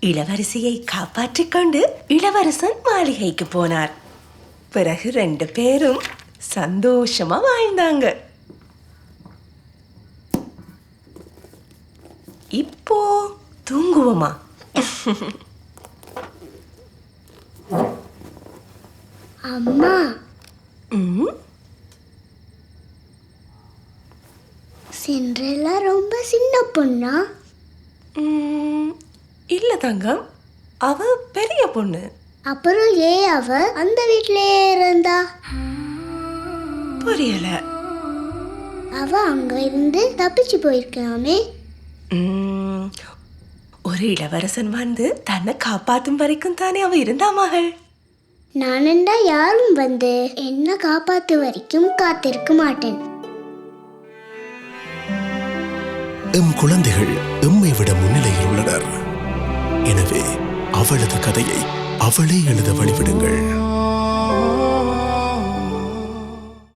இளவரசியை காப்பாற்றிக் கொண்டு இளவரசன் மாளிகைக்கு போனார். பிறகு 2 பேரும் சந்தோஷமா வாழ்ந்தாங்க. இப்போ தூங்குவோமா? அம்மா, சிண்ட்ரெல்லா ரொம்ப சின்ன பொண்ணா? இல்ல தங்கம், அவ பெரிய பொண்ணு. அப்புறம் ஏன் அவ அந்த வீட்டிலேயே இருந்தா? புரியல. அவ அங்க இருந்து தப்பிச்சு போயிருக்கலாமே. ஒரு இளவரசன் வந்து தன்னை காப்பாத்தும் வரைக்கும் தானே அவ இருந்தா மகள். நானண்டா யாரும் வந்து என்ன காப்பாத்து வரைக்கும் காத்திருக்க மாட்டேன். எம் குழந்தைகள் எம்மை விட முன்னிலையில் உள்ளனர். எனவே அவளது கதையை அவளே எழுத வழிவிடுங்கள்.